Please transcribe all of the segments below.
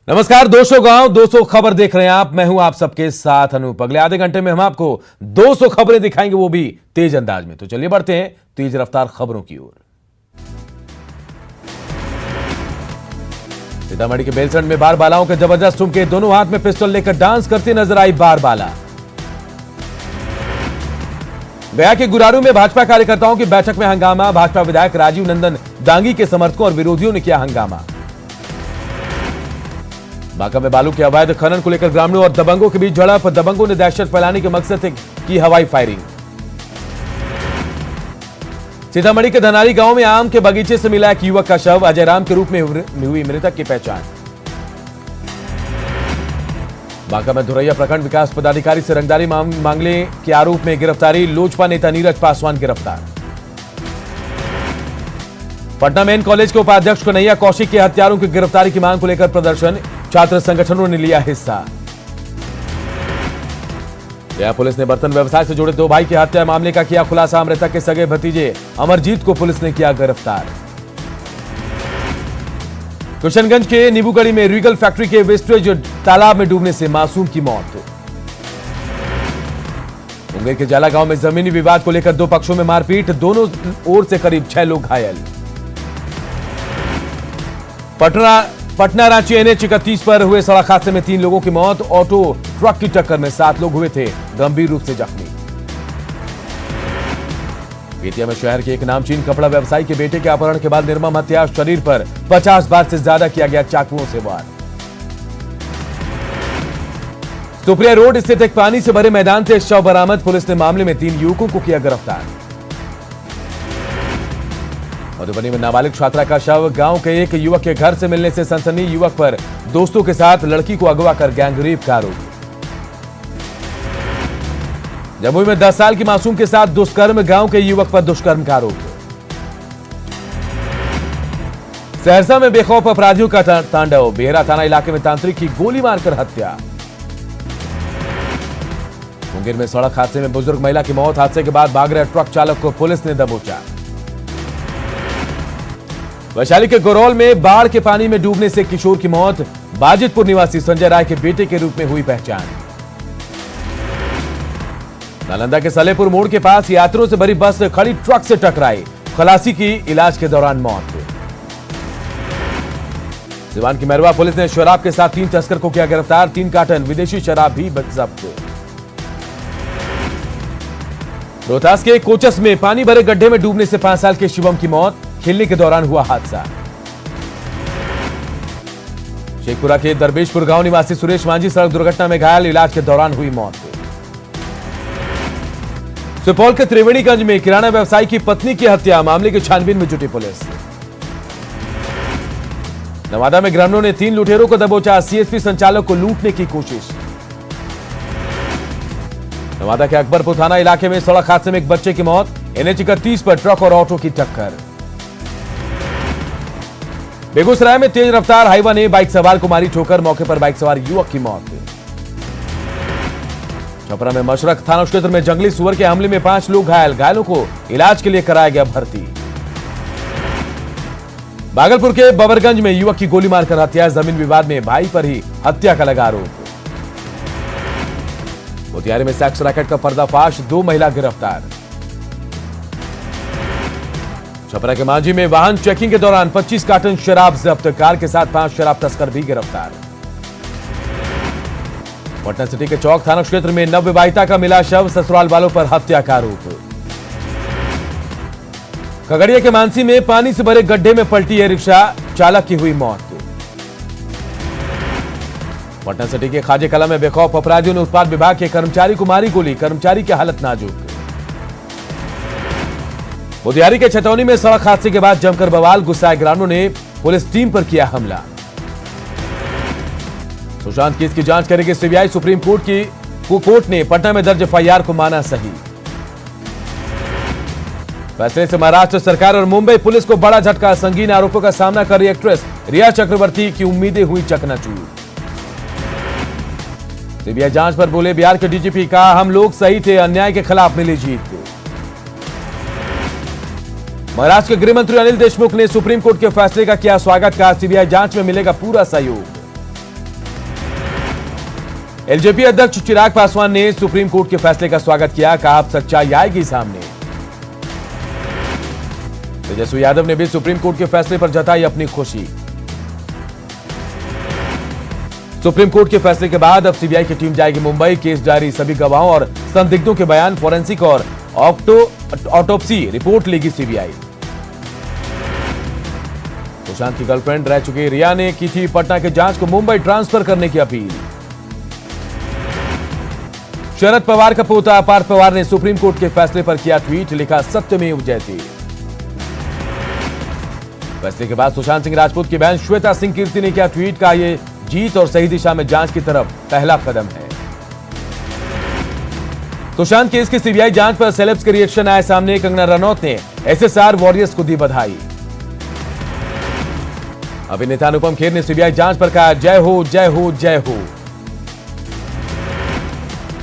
नमस्कार दोस्तों, गांव 200 खबर देख रहे हैं आप। मैं हूं आप सबके साथ अनूप। अगले आधे घंटे में हम आपको 200 खबरें दिखाएंगे, वो भी तेज अंदाज में। तो चलिए बढ़ते हैं तेज रफ्तार खबरों की ओर। सीतामढ़ी के बेलसंड में बारबालाओं के जबरदस्त ठुमके, दोनों हाथ में पिस्टल लेकर डांस करती नजर आई बारबाला। गया के गुरारू में भाजपा कार्यकर्ताओं की बैठक में हंगामा, भाजपा विधायक राजीव नंदन दांगी के समर्थकों और विरोधियों ने किया हंगामा। बांका में बालू के अवैध खनन को लेकर ग्रामीणों और दबंगों के बीच झड़प, दबंगों ने दहशत फैलाने के मकसद से की हवाई फायरिंग। सीतामढ़ी के धनारी गांव में आम के बगीचे से मिला एक युवक का शव, अजय राम के रूप में हुई मृतक की पहचान। बांका में धुरैया प्रखंड विकास पदाधिकारी से रंगदारी मांगने के आरोप में गिरफ्तारी, लोजपा नेता नीरज पासवान गिरफ्तार। पटना मेन कॉलेज के उपाध्यक्ष कन्हैया कौशिक के हत्यारों की गिरफ्तारी की मांग को लेकर प्रदर्शन, छात्र संगठनों ने लिया हिस्सा। गया पुलिस ने बर्तन व्यवसाय से जुड़े 2 भाई की हत्या मामले का किया खुलासा, मृतक के सगे भतीजे अमरजीत को पुलिस ने किया गिरफ्तार। किशनगंज के नीबूगढ़ी में रीगल फैक्ट्री के वेस्टेज तालाब में डूबने से मासूम की मौत। मुंगेर के जाला गांव में जमीनी विवाद को लेकर 2 पक्षों में मारपीट, दोनों ओर से करीब 6 लोग घायल। पटना रांची NH 31 पर हुए सड़क हादसे में 3 लोगों की मौत, ऑटो ट्रक की टक्कर में 7 लोग हुए थे गंभीर रूप से जख्मी। बेतिया में शहर के एक नामचीन कपड़ा व्यवसायी के बेटे के अपहरण के बाद निर्मम हत्या, शरीर पर 50 बार से ज्यादा किया गया चाकुओं से वार। सुप्रिया रोड स्थित एक पानी से भरे मैदान से शव बरामद, पुलिस ने मामले में 3 युवकों को किया गिरफ्तार। मधुबनी में नाबालिग छात्रा का शव, गांव के एक युवक के घर से मिलने से सनसनी, युवक पर दोस्तों के साथ लड़की को अगवा कर गैंगरेप का आरोप। जमुई में 10 साल की मासूम के साथ दुष्कर्म, गांव के युवक पर दुष्कर्म का आरोप। सहरसा में बेखौफ अपराधियों का तांडव, बेहरा थाना इलाके में तांत्रिक की गोली मारकर हत्या। मुंगेर में सड़क हादसे में बुजुर्ग महिला की मौत, हादसे के बाद भाग रहे ट्रक चालक को पुलिस ने दबोचा। वैशाली के गोरौल में बाढ़ के पानी में डूबने से किशोर की मौत, बाजितपुर निवासी संजय राय के बेटे के रूप में हुई पहचान। नालंदा के सलेपुर मोड़ के पास यात्रियों से भरी बस खड़ी ट्रक से टकराई, खलासी की इलाज के दौरान मौत। सिवान की मैरवा पुलिस ने शराब के साथ 3 तस्कर को किया गिरफ्तार, 3 कार्टन विदेशी शराब भी जब्त। रोहतास के कोचस में पानी भरे गड्ढे में डूबने से 5 साल के शिवम की मौत, खेलने के दौरान हुआ हादसा। शेखपुरा के दरवेशपुर गांव निवासी सुरेश मांझी सड़क दुर्घटना में घायल, इलाज के दौरान हुई मौत। सुपौल के त्रिवेणीगंज में किराना व्यवसायी की पत्नी की हत्या, मामले की छानबीन में जुटी पुलिस। नवादा में ग्रामीणों ने 3 लुटेरों को दबोचा, CSP संचालक को लूटने की कोशिश। नवादा के अकबरपुर थाना इलाके में सड़क हादसे में एक बच्चे की मौत, NH 31 पर ट्रक और ऑटो की टक्कर। बेगूसराय में तेज रफ्तार हाईवा ने बाइक सवार को मारी ठोकर, मौके पर बाइक सवार युवक की मौत। छपरा में मशरक थाना क्षेत्र में जंगली सुअर के हमले में 5 लोग घायल, घायलों को इलाज के लिए कराया गया भर्ती। भागलपुर के बबरगंज में युवक की गोली मारकर हत्या, जमीन विवाद में भाई पर ही हत्या का लगा आरोप। मोतिहारी में सेक्स रैकेट का पर्दाफाश, 2 महिला गिरफ्तार। छपरा के मांझी में वाहन चेकिंग के दौरान 25 कार्टन शराब जब्त, कार के साथ 5 शराब तस्कर भी गिरफ्तार। पटना सिटी के चौक थाना क्षेत्र में नवविवाहिता का मिला शव, ससुराल वालों पर हत्या का आरोप। खगड़िया के मानसी में पानी से भरे गड्ढे में पलटी है रिक्शा, चालक की हुई मौत। पटना सिटी के खाजे कला में बेखौफ अपराधियों ने उत्पाद विभाग के कर्मचारी को मारी गोली, कर्मचारी की हालत नाजुक। मोतिहारी के छतौनी में सड़क हादसे के बाद जमकर बवाल, गुस्साए ग्रामीणों ने पुलिस टीम पर किया हमला। सुशांत केस की जांच करेगी CBI, सुप्रीम कोर्ट ने पटना में दर्ज FIR को माना सही। फैसले से महाराष्ट्र सरकार और मुंबई पुलिस को बड़ा झटका, संगीन आरोपों का सामना कर रही एक्ट्रेस रिया चक्रवर्ती की उम्मीदें हुई चकनाचूर। CBI जांच पर बोले बिहार के DGP, कहा हम लोग सही थे, अन्याय के खिलाफ मिली जीत। महाराष्ट्र के गृह मंत्री अनिल देशमुख ने सुप्रीम कोर्ट के फैसले का किया स्वागत, कहा CBI जांच में मिलेगा पूरा सहयोग। एलजेपी अध्यक्ष चिराग पासवान ने सुप्रीम कोर्ट के फैसले का स्वागत किया, कहा अब सच्चाई आएगी सामने। तेजस्वी यादव ने भी सुप्रीम कोर्ट के फैसले पर जताई अपनी खुशी। सुप्रीम कोर्ट के फैसले के बाद अब सीबीआई की टीम जाएगी मुंबई। केस डायरी, सभी गवाहों और संदिग्धों के बयान, फोरेंसिक और ऑटोप्सी रिपोर्ट लेगी सीबीआई। सुशांत की गर्लफ्रेंड रह चुकी रिया ने की थी पटना के जांच को मुंबई ट्रांसफर करने की अपील। शरद पवार का पोता पार्थ पवार ने सुप्रीम कोर्ट के फैसले पर किया ट्वीट, लिखा सत्यमेव जयते। फैसले के बाद सुशांत सिंह राजपूत की बहन श्वेता सिंह कीर्ति ने किया ट्वीट, कहा यह जीत और सही दिशा में जांच की तरफ पहला कदम है। सुशांत केस की सीबीआई जांच पर सेलेब्स के रिएक्शन आए सामने। कंगना रनौत ने एसएसआर वॉरियर्स को दी बधाई। अभिनेता अनुपम खेर ने सीबीआई जांच पर कहा जय हो जय हो जय हो।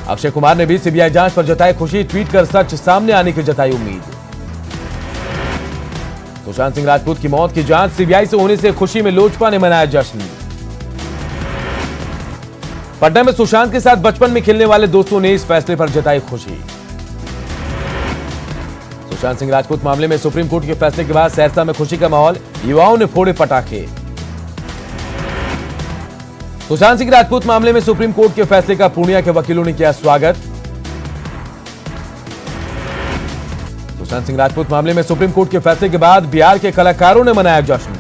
अक्षय कुमार ने भी सीबीआई जांच पर जताई खुशी, ट्वीट कर सच सामने आने की जताई उम्मीद। सुशांत सिंह राजपूत की मौत की जांच सीबीआई से होने से खुशी में लोजपा ने मनाया जश्न। पटना में सुशांत के साथ बचपन में खेलने वाले दोस्तों ने इस फैसले पर जताई खुशी। सुशांत सिंह राजपूत मामले में सुप्रीम कोर्ट के फैसले के बाद सहरसा में खुशी का माहौल, युवाओं ने फोड़े पटाखे। सुशांत सिंह राजपूत मामले में सुप्रीम कोर्ट के फैसले का पूर्णिया के वकीलों ने किया स्वागत। सुशांत सिंह राजपूत मामले में सुप्रीम कोर्ट के फैसले के बाद बिहार के कलाकारों ने मनाया जश्न।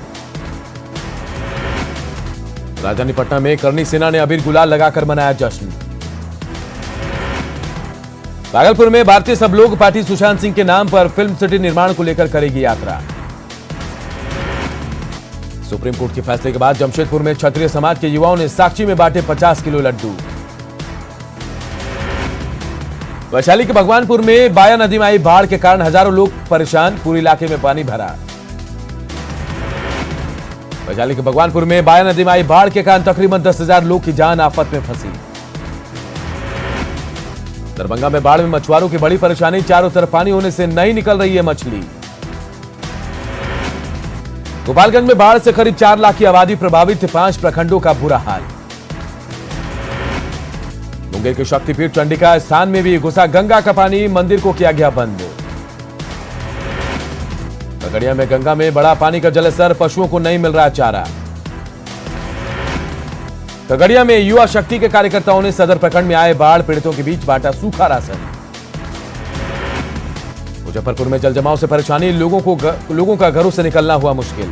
राजधानी पटना में करनी सेना ने अबीर गुलाल लगाकर मनाया जश्न। भागलपुर में भारतीय सब लोग पार्टी सुशांत सिंह के नाम पर फिल्म सिटी निर्माण को लेकर करेगी यात्रा। सुप्रीम कोर्ट के फैसले के बाद जमशेदपुर में क्षत्रिय समाज के युवाओं ने साक्षी में बांटे 50 किलो लड्डू। वैशाली के भगवानपुर में बाया नदी में आई बाढ़ के कारण हजारों लोग परेशान, पूरे इलाके में पानी भरा। वैशाली के भगवानपुर में बाया नदी में आई बाढ़ के कारण तकरीबन 10,000 लोग की जान आफत में फंसी। दरभंगा में बाढ़ में मछुआरों की बड़ी परेशानी, चारों तरफ पानी होने से नहीं निकल रही है मछली। गोपालगंज में बाढ़ से करीब 4 लाख की आबादी प्रभावित, 5 प्रखंडों का बुरा हाल। मुंगेर के शक्तिपीठ चंडिका स्थान में भी घुसा गंगा का पानी, मंदिर को किया गया बंद। खगड़िया में गंगा में बड़ा पानी का जलस्तर, पशुओं को नहीं मिल रहा चारा। खगड़िया में युवा शक्ति के कार्यकर्ताओं ने सदर प्रखंड में आए बाढ़ पीड़ितों के बीच बांटा सूखा राशन। मुजफ्फरपुर में जलजमाव से परेशानी, लोगों का घरों से निकलना हुआ मुश्किल।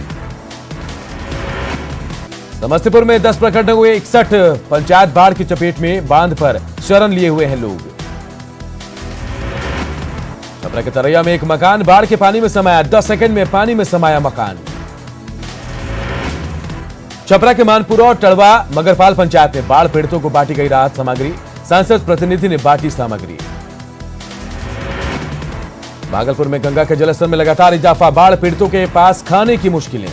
समस्तीपुर में 10 प्रखंडों में 61 पंचायत बाढ़ की चपेट में, बांध पर शरण लिए हुए हैं लोग। छपरा के तरैया में एक मकान बाढ़ के पानी में समाया, 10 सेकंड में पानी में समाया मकान। छपरा के मानपुरा और टड़वा मगरपाल पंचायत में बाढ़ पीड़ितों को बांटी गई राहत सामग्री, सांसद प्रतिनिधि ने बांटी सामग्री। भागलपुर में गंगा के जलस्तर में लगातार इजाफा, बाढ़ पीड़ितों के पास खाने की मुश्किलें।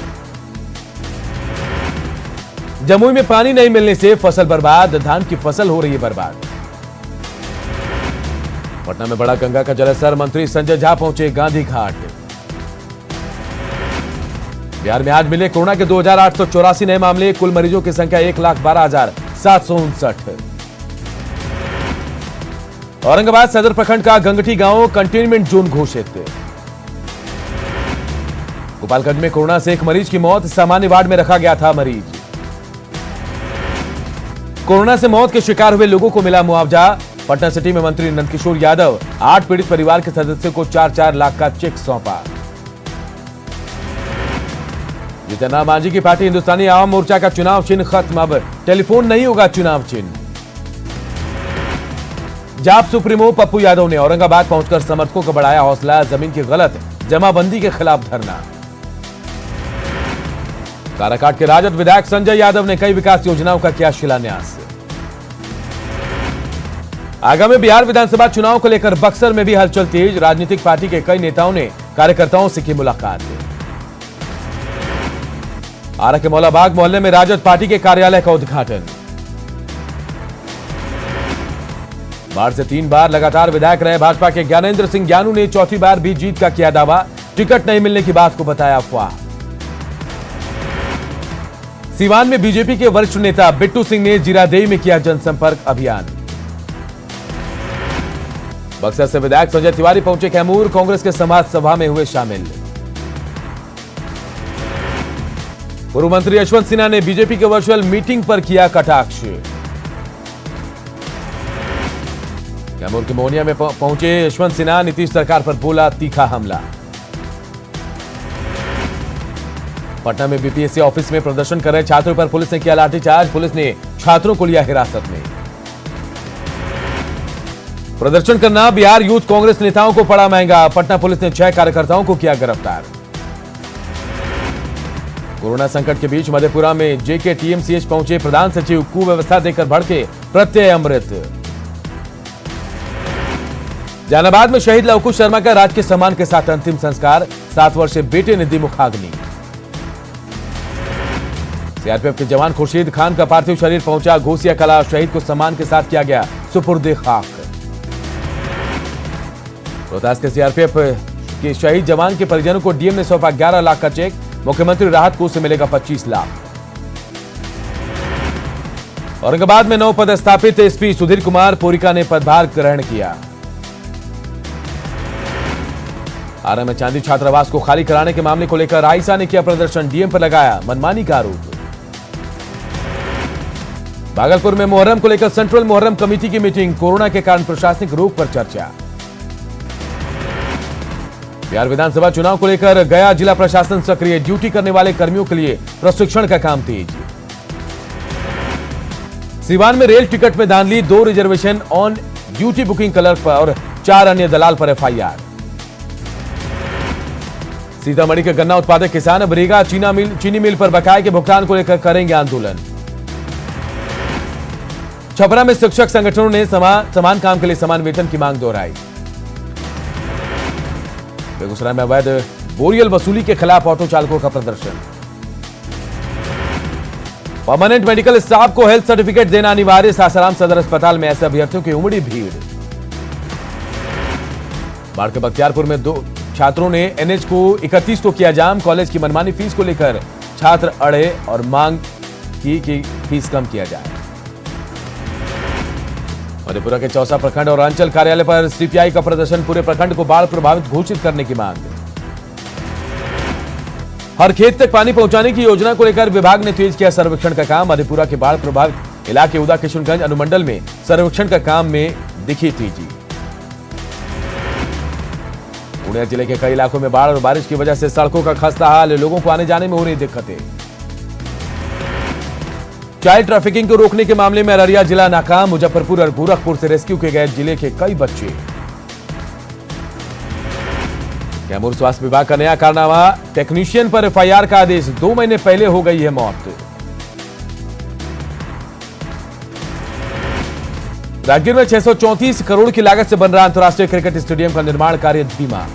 जमुई में पानी नहीं मिलने से फसल बर्बाद, धान की फसल हो रही है बर्बाद। पटना में बड़ा गंगा का जलस्तर, मंत्री संजय झा पहुंचे गांधी घाट। बिहार में आज मिले कोरोना के 2,884 नए मामले, कुल मरीजों की संख्या 1,12,759। औरंगाबाद सदर प्रखंड का गंगटी गांव कंटेनमेंट जोन घोषित। गोपालगंज में कोरोना से एक मरीज की मौत, सामान्य वार्ड में रखा गया था मरीज। कोरोना से मौत के शिकार हुए लोगों को मिला मुआवजा। पटना सिटी में मंत्री नंदकिशोर यादव 8 पीड़ित परिवार के सदस्यों को 4-4 लाख का चेक सौंपा। जितन राम मांझी की पार्टी हिंदुस्तानी आवाम मोर्चा का चुनाव चिन्ह खत्म, अब टेलीफोन नहीं होगा चुनाव चिन्ह। जाप सुप्रीमो पप्पू यादव ने औरंगाबाद पहुंचकर समर्थकों को बढ़ाया हौसला, जमीन की गलत जमाबंदी के खिलाफ धरना। काराकाट के राजद विधायक संजय यादव ने कई विकास योजनाओं का किया शिलान्यास। आगामी बिहार विधानसभा चुनाव को लेकर बक्सर में भी हलचल तेज, राजनीतिक पार्टी के कई नेताओं ने कार्यकर्ताओं से की मुलाकात। आरा के मौलाबाग मोहल्ले में राजद पार्टी के कार्यालय का उद्घाटन। बाढ़ से 3 बार लगातार विधायक रहे भाजपा के ज्ञानेंद्र सिंह ज्ञानू ने चौथी बार भी जीत का किया दावा, टिकट नहीं मिलने की बात को बताया अफवाह। सीवान में बीजेपी के वरिष्ठ नेता बिट्टू सिंह ने जीरादेई में किया जनसंपर्क अभियान। बक्सर से विधायक संजय तिवारी पहुंचे कैमूर, कांग्रेस के समाज सभा में हुए शामिल। पूर्व मंत्री यशवंत सिन्हा ने बीजेपी के वर्चुअल मीटिंग पर किया कटाक्ष। कैमूर के मोहनिया में पहुंचे यशवंत सिन्हा, नीतीश सरकार पर बोला तीखा हमला। पटना में बीपीएससी ऑफिस में प्रदर्शन कर रहे छात्रों पर पुलिस ने किया लाठीचार्ज, पुलिस ने छात्रों को लिया हिरासत में। प्रदर्शन करना बिहार यूथ कांग्रेस नेताओं को पड़ा महंगा, पटना पुलिस ने 6 कार्यकर्ताओं को किया गिरफ्तार। कोरोना संकट के बीच मधेपुरा में जेके टीएमसीएच पहुंचे प्रधान सचिव, कुव्यवस्था देकर भड़के प्रत्यय अमृत। जहानाबाद में शहीद लवकुश शर्मा का राजकीय सम्मान के साथ अंतिम संस्कार, 7 वर्षीय बेटे ने दी मुखाग्नि। सीआरपीएफ के जवान खुर्शीद खान का पार्थिव शरीर पहुंचा घोसिया कला, शहीद को सम्मान के साथ किया गया सुपुर्द खाक। रोहतास के सीआरपीएफ के शहीद जवान के परिजनों को डीएम ने सौंपा 11 लाख का चेक, मुख्यमंत्री राहत कोष से मिलेगा 25 लाख। औरंगाबाद में नव पदस्थापित एसपी सुधीर कुमार पोरिका ने पदभार ग्रहण किया। आरा में चांदी छात्रावास को खाली कराने के मामले को लेकर आयशा ने किया प्रदर्शन, डीएम पर लगाया मनमानी का आरोप। भागलपुर में मुहर्रम को लेकर सेंट्रल मुहर्रम कमेटी की मीटिंग, कोरोना के कारण प्रशासनिक रोक पर चर्चा। बिहार विधानसभा चुनाव को लेकर गया जिला प्रशासन सक्रिय, ड्यूटी करने वाले कर्मियों के लिए प्रशिक्षण का काम तेज। सीवान में रेल टिकट में धांधली, 2 reservation on duty booking clerk पर और 4 अन्य दलाल पर एफआईआर। सीतामढ़ी के गन्ना उत्पादक किसान अब रीगा चीनी मिल पर बकाये के भुगतान को लेकर करेंगे आंदोलन। छपरा में शिक्षक संगठनों ने समान काम के लिए समान वेतन की मांग दोहराई। बेगूसराय में अवैध बोरियल वसूली के खिलाफ ऑटो चालकों का प्रदर्शन। परमानेंट मेडिकल स्टाफ को हेल्थ सर्टिफिकेट देना अनिवार्य, सासाराम सदर अस्पताल में ऐसे अभ्यर्थियों की उमड़ी भीड़। बाढ़ के बख्तियारपुर में 2 छात्रों ने एनएच को 31 को किया जाम, कॉलेज की मनमानी फीस को लेकर छात्र अड़े और मांग की कि फीस कम किया जाए। मधेपुरा के चौसा प्रखंड और अंचल कार्यालय पर सीपीआई का प्रदर्शन, पूरे प्रखंड को बाढ़ प्रभावित घोषित करने की मांग। हर खेत तक पानी पहुंचाने की योजना को लेकर विभाग ने तेज किया सर्वेक्षण का काम, मधेपुरा के बाढ़ प्रभावित इलाके उदा किशनगंज अनुमंडल में सर्वेक्षण का काम में दिखी तेजी। पुणे जिले के कई इलाकों में बाढ़ और बारिश की वजह से सड़कों का खस्ता हाल, लोगों को आने जाने में हो रही दिक्कतें। चाइल्ड ट्रैफिकिंग को रोकने के मामले में अररिया जिला नाकाम, मुजफ्फरपुर और गोरखपुर से रेस्क्यू किए गए जिले के कई बच्चे। कैमूर स्वास्थ्य विभाग का नया कारनामा, टेक्नीशियन पर एफआईआर का आदेश, 2 महीने पहले हो गई है मौत। राजगीर में 634 करोड़ की लागत से बन रहा अंतर्राष्ट्रीय क्रिकेट स्टेडियम का निर्माण कार्य धीमा।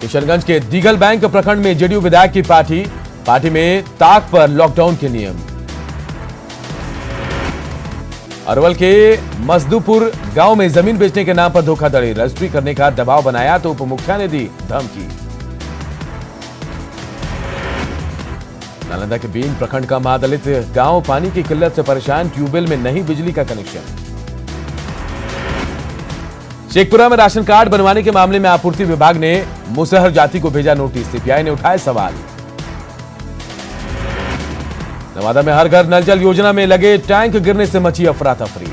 किशनगंज के दीघल बैंक प्रखंड में जेडीयू विधायक की पार्टी में ताक पर लॉकडाउन के नियम। अरवल के मजदूपुर गांव में जमीन बेचने के नाम पर धोखाधड़ी, रजिस्ट्री करने का दबाव बनाया तो उप मुखिया ने दी धमकी। नालंदा के बीन प्रखंड का महादलित गांव पानी की किल्लत से परेशान, ट्यूबवेल में नहीं बिजली का कनेक्शन। शेखपुरा में राशन कार्ड बनवाने के मामले में आपूर्ति विभाग ने मुसहर जाति को भेजा नोटिस, सीपीआई ने उठाए सवाल। नवादा में हर घर नल जल योजना में लगे टैंक गिरने से मची अफरा तफरी।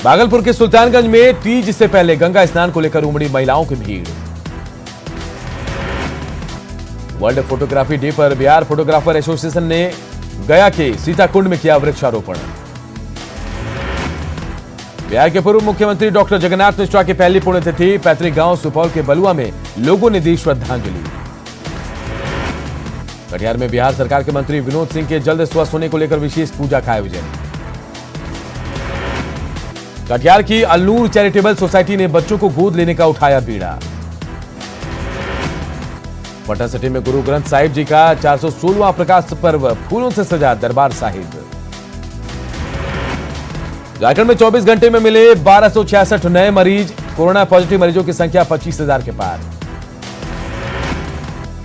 भागलपुर के सुल्तानगंज में तीज से पहले गंगा स्नान को लेकर उमड़ी महिलाओं की भीड़। वर्ल्ड फोटोग्राफी डे पर बिहार फोटोग्राफर एसोसिएशन ने गया के सीताकुंड में किया वृक्षारोपण। बिहार के पूर्व मुख्यमंत्री डॉक्टर जगन्नाथ मिश्रा की पहली पुण्यतिथि, पैतृक गांव सुपौल के बलुआ में लोगों ने दी श्रद्धांजलि। कटिहार में बिहार सरकार के मंत्री विनोद सिंह के जल्द स्वस्थ होने को लेकर विशेष पूजा का आयोजन। कटिहार की अल्लूर चैरिटेबल सोसाइटी ने बच्चों को गोद लेने का उठाया बीड़ा। पटना सिटी में गुरु ग्रंथ साहिब जी का 416वां प्रकाश पर्व, फूलों से सजा दरबार साहिब। झारखंड में 24 घंटे में मिले 1266 नए मरीज, कोरोना पॉजिटिव मरीजों की संख्या 25,000 के पार।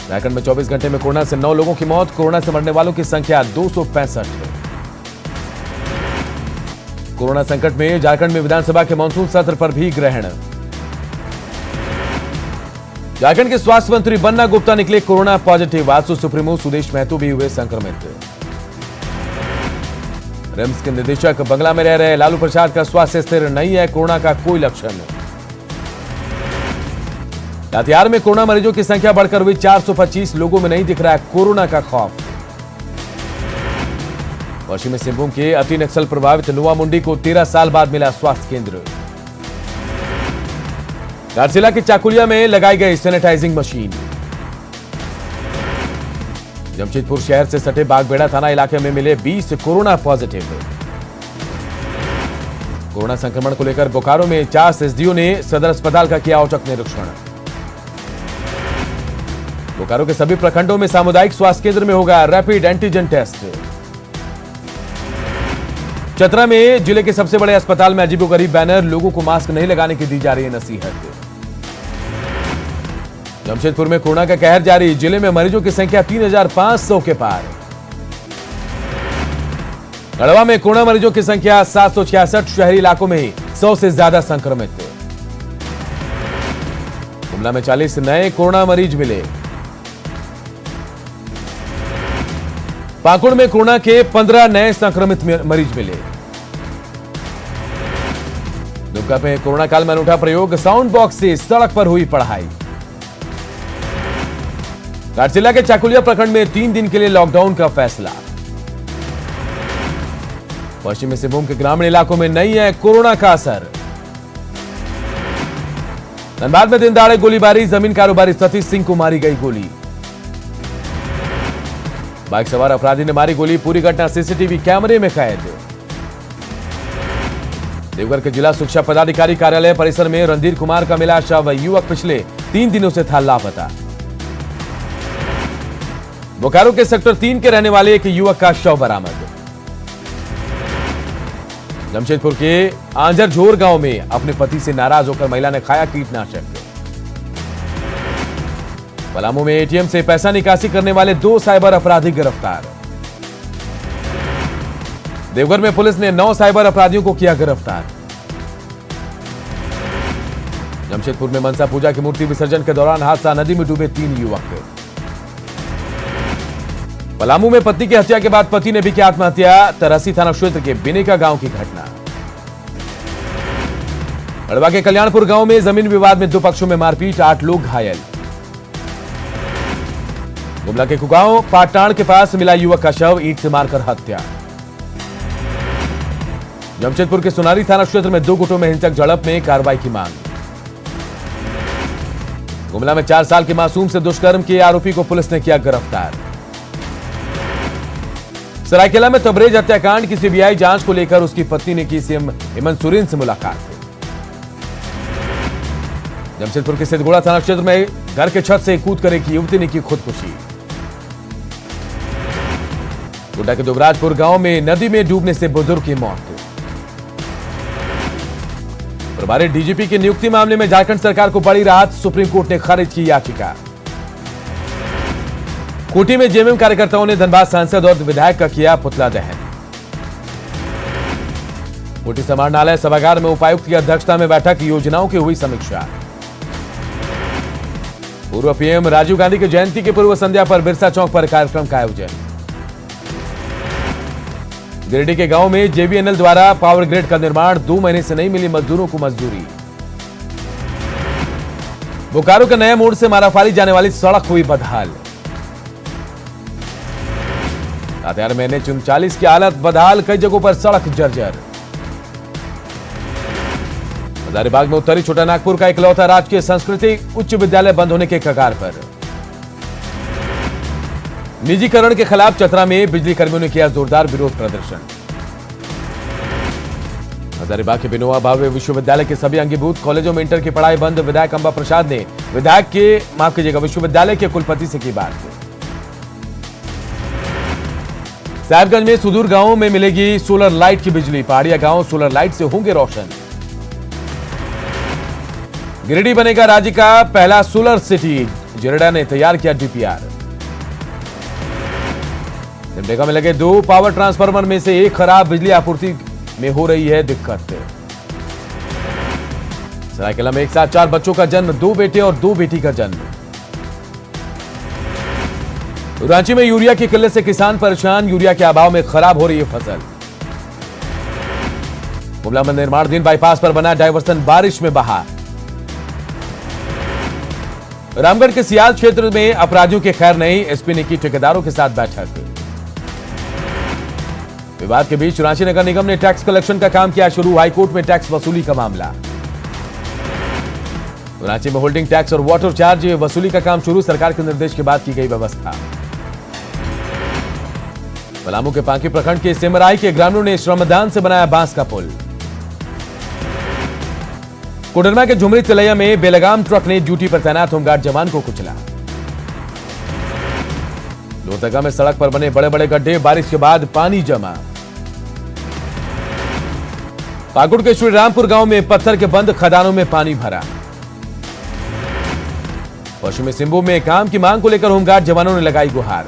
झारखंड में 24 घंटे में कोरोना से 9 लोगों की मौत। कोरोना से मरने वालों की संख्या 265। कोरोना संकट में झारखंड में विधानसभा के मानसून सत्र पर भी ग्रहण। झारखंड के स्वास्थ्य मंत्री बन्ना गुप्ता निकले corona positive. AJSU supremo Sudesh Mahto भी हुए संक्रमित। रिम्स के निदेशक बंगला में रह रहे लालू प्रसाद का स्वास्थ्य स्थिर नहीं है, कोरोना का कोई लक्षण। लातेहार में कोरोना मरीजों की संख्या बढ़कर हुई 425। लोगों में नहीं दिख रहा है कोरोना का खौफ। पश्चिमी सिंहभूम के अति नक्सल प्रभावित नुआ मुंडी को 13 साल बाद मिला स्वास्थ्य केंद्र। घाटशिला के चाकुलिया में लगाई गई सैनिटाइजिंग मशीन। जमशेदपुर शहर से सटे बागबेड़ा थाना इलाके में मिले 20 कोरोना पॉजिटिव। कोरोना संक्रमण को लेकर बोकारो में 4 एसडीओ ने सदर अस्पताल का किया औचक निरीक्षण। बोकारो के सभी प्रखंडों में सामुदायिक स्वास्थ्य केंद्र में होगा रैपिड एंटीजन टेस्ट। चतरा में जिले के सबसे बड़े अस्पताल में अजीबोगरीब बैनर, लोगों को मास्क नहीं लगाने की दी जा रही है नसीहत। जमशेदपुर में कोरोना का कहर जारी, जिले में मरीजों की संख्या 3500 के पार। गढ़वा में कोरोना मरीजों की संख्या 766, शहरी इलाकों में ही 100 से ज्यादा संक्रमित। गुमला में 40 नए कोरोना मरीज मिले। पाकुड़ में कोरोना के 15 नए संक्रमित मरीज मिले। दुमका में कोरोना काल में अनूठा प्रयोग, साउंड बॉक्स से सड़क पर हुई पढ़ाई। घाटशिला के चाकुलिया प्रखंड में 3 दिन के लिए लॉकडाउन का फैसला। पश्चिमी सिंहभूम के ग्रामीण इलाकों में नहीं है कोरोना का असर। धनबाद में दिन दहाड़े गोलीबारी, जमीन कारोबारी सतीश सिंह को मारी गई गोली। बाइक सवार अपराधी ने मारी गोली, पूरी घटना सीसीटीवी कैमरे में कैद। देवघर के जिला शिक्षा पदाधिकारी कार्यालय परिसर में रणधीर कुमार का मिला शव, युवक पिछले 3 दिनों से था लापता। बोकारो के सेक्टर 3 के रहने वाले एक युवक का शव बरामद। जमशेदपुर के आंजरझोर गांव में अपने पति से नाराज होकर महिला ने खाया कीटनाशक। पलामू में एटीएम से पैसा निकासी करने वाले 2 साइबर अपराधी गिरफ्तार। देवघर में पुलिस ने 9 साइबर अपराधियों को किया गिरफ्तार। जमशेदपुर में मनसा पूजा की मूर्ति विसर्जन के दौरान हादसा, नदी में डूबे 3 युवक। पलामू में पत्नी की हत्या के बाद पति ने भी की आत्महत्या, तरसी थाना क्षेत्र के बिनेका गांव की घटना। गढ़वा के कल्याणपुर गांव में जमीन विवाद में 2 पक्षों में मारपीट, 8 लोग घायल। गुमला के कुगांव पाटाण के पास मिला युवक का शव, ईंट से मारकर हत्या। जमशेदपुर के सोनारी थाना क्षेत्र में 2 गुटों में हिंसक झड़प में कार्रवाई की मांग। गुमला में 4 साल के मासूम से दुष्कर्म के आरोपी को पुलिस ने किया गिरफ्तार। सरायकेला में तबरेज हत्याकांड की सीबीआई जांच को लेकर उसकी पत्नी ने की सीएम हेमंत सोरेन से मुलाकात। जमशेदपुर के सिद्धगोड़ा थाना क्षेत्र में घर के छत से कूद कर एक युवती ने की खुदकुशी। गोड्डा के दुबराजपुर गांव में नदी में डूबने से बुजुर्ग की मौत। प्रभारी डीजीपी की नियुक्ति मामले में झारखंड सरकार को बड़ी राहत, सुप्रीम कोर्ट ने खारिज की याचिका। खूंटी में जेएमएम कार्यकर्ताओं ने धनबाद सांसद और विधायक का किया पुतला दहन। खूंटी समाहरणालय सभागार में उपायुक्त की अध्यक्षता में बैठक, योजनाओं की हुई समीक्षा। पूर्व पीएम राजीव गांधी की जयंती की पूर्व संध्या पर बिरसा चौक पर कार्यक्रम का आयोजन। गिरिडीह के गांव में जेवीएनएल द्वारा पावर ग्रिड का निर्माण, 2 महीने से नहीं मिली मजदूरों को मजदूरी। बोकारो के नए मोड़ से माराफारी जाने वाली सड़क हुई बदहाल। लातेहार में NH-39 की हालत बदहाल, कई जगहों पर सड़क जर्जर। हजारीबाग में उत्तरी छोटा नागपुर का इकलौता राजकीय सांस्कृतिक उच्च विद्यालय बंद होने के कगार पर। निजीकरण के खिलाफ चतरा में बिजली कर्मियों ने किया जोरदार विरोध प्रदर्शन। हजारीबाग के विनोबा भावे विश्वविद्यालय के सभी अंगीभूत कॉलेजों में इंटर की पढ़ाई बंद। विधायक अंबा प्रसाद ने विश्वविद्यालय के कुलपति से की बात। साहिबगंज में सुदूर गांवों में मिलेगी सोलर लाइट की बिजली, पहाड़िया गांव सोलर लाइट से होंगे रोशन। गिरिडीह बनेगा राज्य का पहला सोलर सिटी, जेरेडा ने तैयार किया डीपीआर। सिमडेगा में लगे 2 पावर ट्रांसफार्मर में से एक खराब, बिजली आपूर्ति में हो रही है दिक्कत। सरायकेला में एक साथ 4 बच्चों का जन्म, 2 बेटे और 2 बेटी का जन्म। रांची में यूरिया की किल्लत से किसान परेशान, यूरिया के अभाव में खराब हो रही है फसल। मुमला में निर्माणाधीन बाईपास पर बना डायवर्सन बारिश में बहा। रामगढ़ के सियाल क्षेत्र में अपराधियों की खैर नहीं, एसपी ने की ठेकेदारों के साथ बैठक। विवाद के बीच रांची नगर निगम ने टैक्स कलेक्शन का काम किया शुरू, हाईकोर्ट में टैक्स वसूली का मामला। रांची में होल्डिंग टैक्स और वाटर चार्ज वसूली का काम शुरू, सरकार के निर्देश के बाद की गई व्यवस्था। पलामू के पांकी प्रखंड के सिमराई के ग्रामीणों ने श्रमदान से बनाया बांस का पुल। कोडरमा के झुमरी तिलैया में बेलगाम ट्रक ने ड्यूटी पर तैनात होमगार्ड जवान को कुचला। लोहरदगा में सड़क पर बने बड़े बड़े गड्ढे, बारिश के बाद पानी जमा। पाकुड़ के श्रीरामपुर गांव में पत्थर के बंद खदानों में पानी भरा। पश्चिमी सिंहभूम में काम की मांग को लेकर होमगार्ड जवानों ने लगाई गुहार।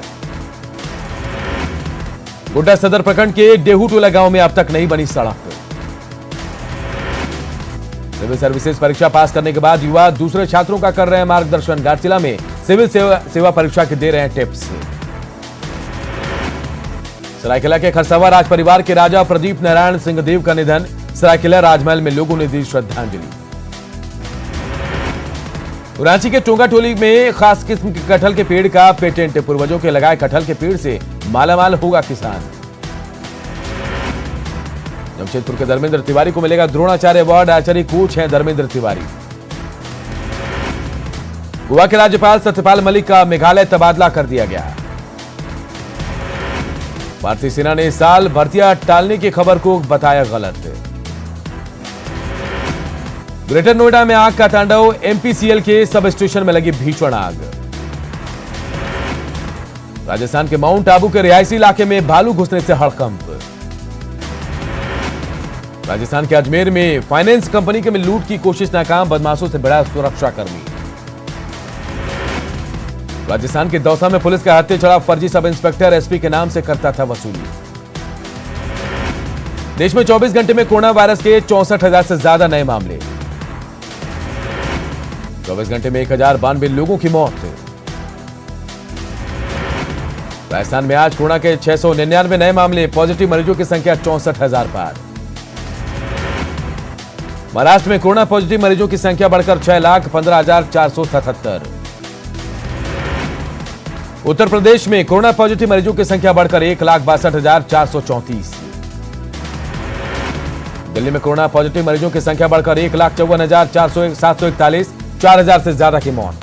गोड्डा सदर प्रखंड के डेहू टोला गांव में अब तक नहीं बनी सड़क। सिविल सर्विसेज परीक्षा पास करने के बाद युवा दूसरे छात्रों का कर रहे हैं मार्गदर्शन। घाटशिला में सिविल सेवा परीक्षा के दे रहे हैं टिप्स। सरायकेला के खरसावा राज परिवार के राजा प्रदीप नारायण सिंहदेव का निधन, सरायकेला राजमहल में लोगों ने दी श्रद्धांजलि। रांची के टोंगा टोली में खास किस्म के कटहल के पेड़ का पेटेंट, पूर्वजों के लगाए कटहल के पेड़ से मालामाल होगा किसान। जमशेदपुर के धर्मेंद्र तिवारी को मिलेगा द्रोणाचार्य अवार्ड, आचार्य कोच हैं धर्मेंद्र तिवारी। गोवा के राज्यपाल सत्यपाल मलिक का मेघालय तबादला कर दिया गया। भारतीय सेना ने इस साल भर्तियां टालने की खबर को बताया गलत। ग्रेटर नोएडा में आग का तांडव, एमपीसीएल के सब स्टेशन में लगी भीषण आग। राजस्थान के माउंट आबू के रिहायशी इलाके में भालू घुसने से हड़कंप। राजस्थान के अजमेर में फाइनेंस कंपनी के में लूट की कोशिश नाकाम, बदमाशों से भिड़ा सुरक्षाकर्मी। राजस्थान के दौसा में पुलिस का हत्या चढ़ा फर्जी सब इंस्पेक्टर एसपी के नाम से करता था वसूली। देश में 24 घंटे में कोरोना वायरस के 64,000 से ज्यादा नए मामले। 24 घंटे में 1092 लोगों की मौत। राजस्थान में आज कोरोना के 699 नए मामले, पॉजिटिव मरीजों की संख्या 64,000 पार। महाराष्ट्र में कोरोना पॉजिटिव मरीजों की संख्या बढ़कर 6,15,477। उत्तर प्रदेश में कोरोना पॉजिटिव मरीजों की संख्या बढ़कर 1,62,434। दिल्ली में कोरोना पॉजिटिव मरीजों की संख्या बढ़कर 1,54,741, 4,000 से ज्यादा की मौत।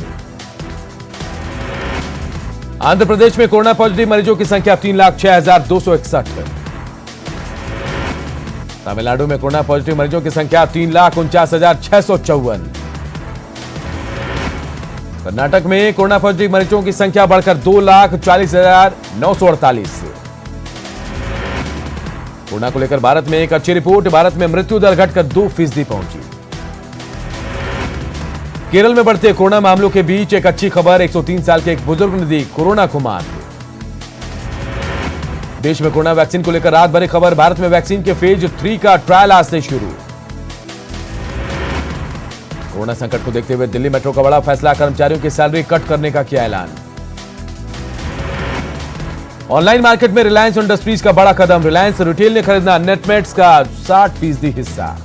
आंध्र प्रदेश में कोरोना पॉजिटिव मरीजों की संख्या 3,06,261। तमिलनाडु में कोरोना पॉजिटिव मरीजों की संख्या 3,49,654। कर्नाटक में कोरोना पॉजिटिव मरीजों की संख्या बढ़कर 2,40,948। कोरोना को लेकर भारत में एक अच्छी रिपोर्ट, भारत में मृत्यु दर घटकर 2% पहुंची। केरल में बढ़ते कोरोना मामलों के बीच एक अच्छी खबर, 103 साल के एक बुजुर्ग ने दी कोरोना को मात। देश में कोरोना वैक्सीन को लेकर रात भरी खबर, भारत में वैक्सीन के फेज 3 का ट्रायल आज से शुरू। कोरोना संकट को देखते हुए दिल्ली मेट्रो का बड़ा फैसला, कर्मचारियों की सैलरी कट करने का किया ऐलान। ऑनलाइन मार्केट में रिलायंस इंडस्ट्रीज का बड़ा कदम, रिलायंस रिटेल ने खरीदना नेटमेट्स का 60% हिस्सा।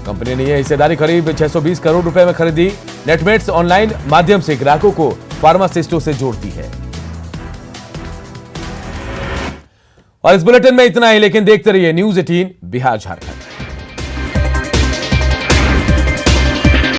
कंपनी ने यह हिस्सेदारी करीब 620 करोड़ रुपए में खरीदी। नेटमेट्स ऑनलाइन माध्यम से ग्राहकों को फार्मासिस्टों से जोड़ती है। और इस बुलेटिन में इतना ही, लेकिन देखते रहिए न्यूज़ 18 बिहार झारखंड।